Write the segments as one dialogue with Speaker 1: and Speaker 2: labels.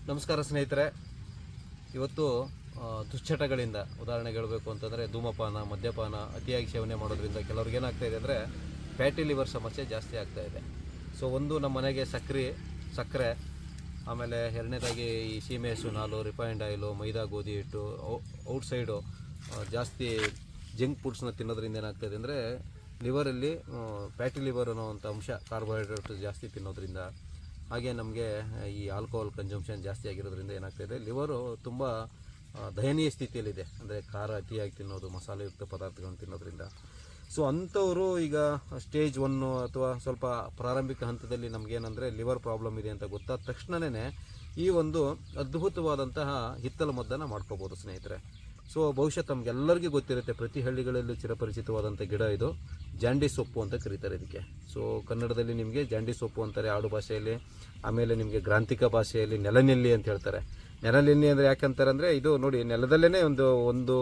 Speaker 1: ನಮಸ್ಕಾರ ಸ್ನೇಹಿತರೆ. ಇವತ್ತು ದುಶ್ಚಟಗಳಿಂದ ಉದಾಹರಣೆಗೆ ಹೇಳಬೇಕು ಅಂತಂದರೆ ಧೂಮಪಾನ, ಮದ್ಯಪಾನ, ಅತಿಯಾಗಿ ಸೇವನೆ ಮಾಡೋದ್ರಿಂದ ಕೆಲವ್ರಿಗೆ ಏನಾಗ್ತಾ ಇದೆ ಅಂದರೆ ಫ್ಯಾಟಿ ಲಿವರ್ ಸಮಸ್ಯೆ ಜಾಸ್ತಿ ಆಗ್ತಾ ಇದೆ. ಸೊ ಒಂದು ನಮ್ಮ ಮನೆಗೆ ಸಕ್ಕರೆ, ಆಮೇಲೆ ಎರಡನೇದಾಗಿ ಈ ಸೀಮೆ ಹಸು ಹಾಲು, ರಿಫೈನ್ಡ್ ಆಯಿಲು, ಮೈದಾ, ಗೋಧಿ ಹಿಟ್ಟು, ಔಟ್ಸೈಡು ಜಾಸ್ತಿ ಜಂಕ್ ಫುಡ್ಸ್ನ ತಿನ್ನೋದ್ರಿಂದ ಏನಾಗ್ತಾಯಿದೆ ಅಂದರೆ ಲಿವರಲ್ಲಿ ಫ್ಯಾಟಿ ಲಿವರ್ ಅನ್ನೋವಂಥ ಅಂಶ, ಕಾರ್ಬೋಹೈಡ್ರೇಟ್ ಜಾಸ್ತಿ ತಿನ್ನೋದ್ರಿಂದ, ಹಾಗೆ ನಮಗೆ ಈ ಆಲ್ಕೋಹಾಲ್ ಕನ್ಸಂಪ್ಷನ್ ಜಾಸ್ತಿ ಆಗಿರೋದ್ರಿಂದ ಏನಾಗ್ತಾಯಿದೆ, ಲಿವರು ತುಂಬ ದಯನೀಯ ಸ್ಥಿತಿಯಲ್ಲಿದೆ. ಅಂದರೆ ಖಾರ ಅತಿಯಾಗಿ ತಿನ್ನೋದು, ಮಸಾಲೆಯುಕ್ತ ಪದಾರ್ಥಗಳನ್ನು ತಿನ್ನೋದ್ರಿಂದ. ಸೊ ಅಂಥವರು ಈಗ ಸ್ಟೇಜ್ 1 ಅಥವಾ ಸ್ವಲ್ಪ ಪ್ರಾರಂಭಿಕ ಹಂತದಲ್ಲಿ ನಮಗೇನೆಂದರೆ ಲಿವರ್ ಪ್ರಾಬ್ಲಮ್ ಇದೆ ಅಂತ ಗೊತ್ತಾದ ತಕ್ಷಣವೇ ಈ ಒಂದು ಅದ್ಭುತವಾದಂತಹ ಹಿತ್ತಲ ಮದ್ದನ್ನು ಮಾಡ್ಕೋಬೋದು ಸ್ನೇಹಿತರೆ. ಸೊ ಬಹುಶಃ ತಮಗೆಲ್ಲರಿಗೂ ಗೊತ್ತಿರುತ್ತೆ, ಪ್ರತಿ ಹಳ್ಳಿಗಳಲ್ಲೂ ಚಿರಪರಿಚಿತವಾದಂಥ ಗಿಡ ಇದು. ಜಾಂಡೀಸ್ ಸೊಪ್ಪು ಅಂತ ಕರೀತಾರೆ ಇದಕ್ಕೆ. ಸೊ ಕನ್ನಡದಲ್ಲಿ ನಿಮಗೆ ಜಾಂಡೀಸ್ ಸೊಪ್ಪು ಅಂತಾರೆ, ಆಡು ಭಾಷೆಯಲ್ಲಿ. ಆಮೇಲೆ ನಿಮಗೆ ಗ್ರಾಂಥಿಕ ಭಾಷೆಯಲ್ಲಿ ನೆಲನೆಲ್ಲಿ ಅಂತ ಹೇಳ್ತಾರೆ. ನೆಲನೆಲ್ಲಿ ಅಂದರೆ ಯಾಕಂತಾರೆ ಅಂದರೆ ಇದು ನೋಡಿ, ನೆಲದಲ್ಲೇ ಒಂದು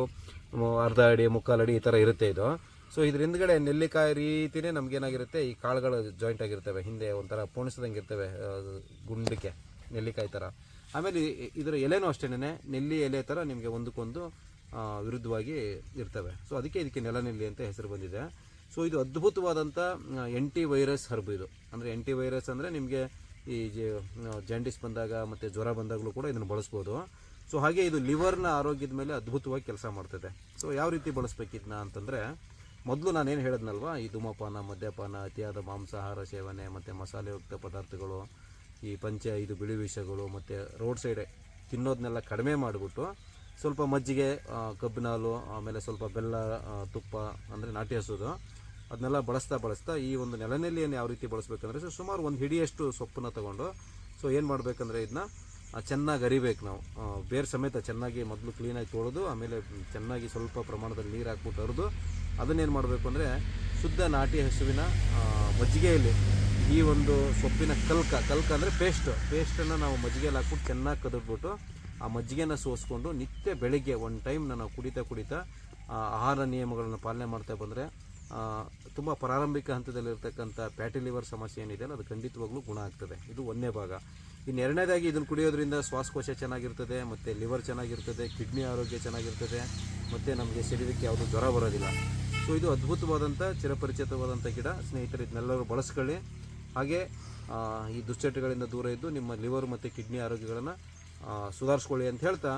Speaker 1: ಅರ್ಧ ಅಡಿ, ಮುಕ್ಕಾಲು ಅಡಿ ಈ ಥರ ಇರುತ್ತೆ ಇದು. ಸೊ ಇದ್ರ ಹಿಂದ್ಗಡೆ ನೆಲ್ಲಿಕಾಯಿ ರೀತಿಯೇ ನಮಗೇನಾಗಿರುತ್ತೆ, ಈ ಕಾಳುಗಳು ಜಾಯಿಂಟ್ ಆಗಿರ್ತವೆ, ಹಿಂದೆ ಒಂಥರ ಪೋಣಿಸ್ದಂಗೆ ಇರ್ತವೆ, ಗುಂಡಕ್ಕೆ ನೆಲ್ಲಿಕಾಯಿ ಥರ. ಆಮೇಲೆ ಇದರ ಎಲೆನೂ ಅಷ್ಟೇ, ನೆಲ್ಲಿ ಎಲೆ ಥರ ನಿಮಗೆ ಒಂದಕ್ಕೊಂದು ವಿರುದ್ಧವಾಗಿ ಇರ್ತವೆ. ಸೊ ಅದಕ್ಕೆ ಇದಕ್ಕೆ ನೆಲನೆಲ್ಲಿ ಅಂತ ಹೆಸರು ಬಂದಿದೆ. ಸೊ ಇದು ಅದ್ಭುತವಾದಂಥ ಆ್ಯಂಟಿ ವೈರಸ್ ಹರ್ಬ್ ಇದು. ಅಂದರೆ ಆ್ಯಂಟಿ ವೈರಸ್ ಅಂದರೆ ನಿಮಗೆ ಈ ಜಾಂಡೀಸ್ ಬಂದಾಗ ಮತ್ತು ಜ್ವರ ಬಂದಾಗಲೂ ಕೂಡ ಇದನ್ನು ಬಳಸ್ಬೋದು. ಸೊ ಹಾಗೆ ಇದು ಲಿವರ್ನ ಆರೋಗ್ಯದ ಮೇಲೆ ಅದ್ಭುತವಾಗಿ ಕೆಲಸ ಮಾಡ್ತದೆ. ಸೊ ಯಾವ ರೀತಿ ಬಳಸ್ಬೇಕಿದ್ನ ಅಂತಂದರೆ, ಮೊದಲು ನಾನೇನು ಹೇಳಿದ್ನಲ್ವ, ಈ ಧೂಮಪಾನ, ಮದ್ಯಪಾನ, ಅತಿಯಾದ ಮಾಂಸಾಹಾರ ಸೇವನೆ ಮತ್ತು ಮಸಾಲೆಯುಕ್ತ ಪದಾರ್ಥಗಳು, ಈ 5 ಬಿಳಿ ವಿಷಗಳು ಮತ್ತು ರೋಡ್ ಸೈಡ್ ತಿನ್ನೋದನ್ನೆಲ್ಲ ಕಡಿಮೆ ಮಾಡಿಬಿಟ್ಟು ಸ್ವಲ್ಪ ಮಜ್ಜಿಗೆ, ಕಬ್ಬಿನ ಹಾಲು, ಆಮೇಲೆ ಸ್ವಲ್ಪ ಬೆಲ್ಲ, ತುಪ್ಪ ಅಂದರೆ ನಾಟಿ ಹಸುದು, ಅದನ್ನೆಲ್ಲ ಬಳಸ್ತಾ ಈ ಒಂದು ನೆಲನೆಲ್ಲಿಯನ್ನು ಯಾವ ರೀತಿ ಬಳಸಬೇಕಂದ್ರೆ, ಸುಮಾರು ಒಂದು ಹಿಡಿಯಷ್ಟು ಸೊಪ್ಪನ್ನು ತೊಗೊಂಡು, ಸೊ ಏನು ಮಾಡಬೇಕಂದ್ರೆ ಇದನ್ನ ಚೆನ್ನಾಗಿ ಅರಿಬೇಕು ನಾವು, ಬೇರೆ ಸಮೇತ ಚೆನ್ನಾಗಿ ಮೊದಲು ಕ್ಲೀನಾಗಿ ತೊಳೆದು, ಆಮೇಲೆ ಚೆನ್ನಾಗಿ ಸ್ವಲ್ಪ ಪ್ರಮಾಣದಲ್ಲಿ ನೀರು ಹಾಕ್ಬಿಟ್ಟು ಅರಿದು, ಅದನ್ನೇನು ಮಾಡಬೇಕು ಅಂದರೆ ಶುದ್ಧ ನಾಟಿ ಹಸುವಿನ ಮಜ್ಜಿಗೆಯಲ್ಲಿ ಈ ಒಂದು ಸೊಪ್ಪಿನ ಕಲ್ಕ ಅಂದರೆ ಪೇಸ್ಟನ್ನು ನಾವು ಮಜ್ಜಿಗೆಯಲ್ಲಿ ಹಾಕ್ಬಿಟ್ಟು ಚೆನ್ನಾಗಿ ಕದಡ್ಬಿಟ್ಟು ಆ ಮಜ್ಜಿಗೆನ ಸೋಸ್ಕೊಂಡು ನಿತ್ಯ ಬೆಳಗ್ಗೆ ಒಂದು ಟೈಮ್ನ ನಾವು ಕುಡಿತಾ ಆಹಾರ ನಿಯಮಗಳನ್ನು ಪಾಲನೆ ಮಾಡ್ತಾ ಬಂದರೆ ತುಂಬ ಪ್ರಾರಂಭಿಕ ಹಂತದಲ್ಲಿರ್ತಕ್ಕಂಥ ಫ್ಯಾಟಿ ಲಿವರ್ ಸಮಸ್ಯೆ ಏನಿದೆಯಲ್ಲ ಅದು ಖಂಡಿತವಾಗ್ಲೂ ಗುಣ ಆಗ್ತದೆ. ಇದು ಒಂದನೇ ಭಾಗ. ಇನ್ನು ಎರಡನೇದಾಗಿ ಇದನ್ನು ಕುಡಿಯೋದ್ರಿಂದ ಶ್ವಾಸಕೋಶ ಚೆನ್ನಾಗಿರ್ತದೆ, ಮತ್ತು ಲಿವರ್ ಚೆನ್ನಾಗಿರ್ತದೆ, ಕಿಡ್ನಿ ಆರೋಗ್ಯ ಚೆನ್ನಾಗಿರ್ತದೆ, ಮತ್ತು ನಮಗೆ ಶರೀರಕ್ಕೆ ಯಾವುದೂ ಜ್ವರ ಬರೋದಿಲ್ಲ. ಸೊ ಇದು ಅದ್ಭುತವಾದಂಥ ಚಿರಪರಿಚಿತವಾದಂಥ ಗಿಡ ಸ್ನೇಹಿತರೆ. ಇದನ್ನೆಲ್ಲರೂ ಬಳಸ್ಕೊಳ್ಳಿ. ಹಾಗೆ ಈ ದುಶ್ಚಟಗಳಿಂದ ದೂರ ಇದ್ದು ನಿಮ್ಮ ಲಿವರ್ ಮತ್ತು ಕಿಡ್ನಿ ಆರೋಗ್ಯಗಳನ್ನು ಸುಧಾರಿಸ್ಕೊಳ್ಳಿ ಅಂತ ಹೇಳ್ತಾ,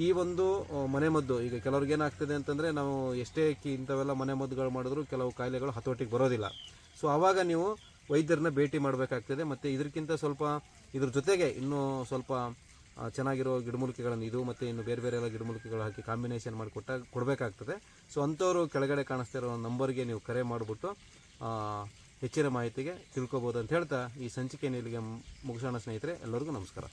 Speaker 1: ಈ ಒಂದು ಮನೆಮದ್ದು ಈಗ ಕೆಲವ್ರಿಗೆ ಏನಾಗ್ತದೆ ಅಂತಂದರೆ, ನಾವು ಎಷ್ಟೇ ಇಂಥವೆಲ್ಲ ಮನೆಮದ್ದುಗಳು ಮಾಡಿದ್ರೂ ಕೆಲವು ಕಾಯಿಲೆಗಳು ಹತೋಟಿಗೆ ಬರೋದಿಲ್ಲ. ಸೊ ಆವಾಗ ನೀವು ವೈದ್ಯರನ್ನ ಭೇಟಿ ಮಾಡಬೇಕಾಗ್ತದೆ. ಮತ್ತು ಇದಕ್ಕಿಂತ ಸ್ವಲ್ಪ ಇದ್ರ ಜೊತೆಗೆ ಇನ್ನೂ ಸ್ವಲ್ಪ ಚೆನ್ನಾಗಿರೋ ಗಿಡಮೂಲಿಕೆಗಳನ್ನು, ಇದು ಮತ್ತು ಇನ್ನು ಬೇರೆ ಎಲ್ಲ ಗಿಡಮೂಲಿಕೆಗಳು ಹಾಕಿ ಕಾಂಬಿನೇಷನ್ ಮಾಡಿ ಕೊಡಬೇಕಾಗ್ತದೆ. ಸೊ ಅಂಥವರು ಕೆಳಗಡೆ ಕಾಣಿಸ್ತಾ ಇರೋ ನಂಬರ್ಗೆ ನೀವು ಕರೆ ಮಾಡಿಬಿಟ್ಟು ಹೆಚ್ಚಿನ ಮಾಹಿತಿಗೆ ತಿಳ್ಕೊಬೋದು ಅಂತ ಹೇಳ್ತಾ ಈ ಸಂಚಿಕೆಯನ್ನು ಇಲ್ಲಿಗೆ ಮುಗಿಸೋಣ ಸ್ನೇಹಿತರೆ. ಎಲ್ಲರಿಗೂ ನಮಸ್ಕಾರ.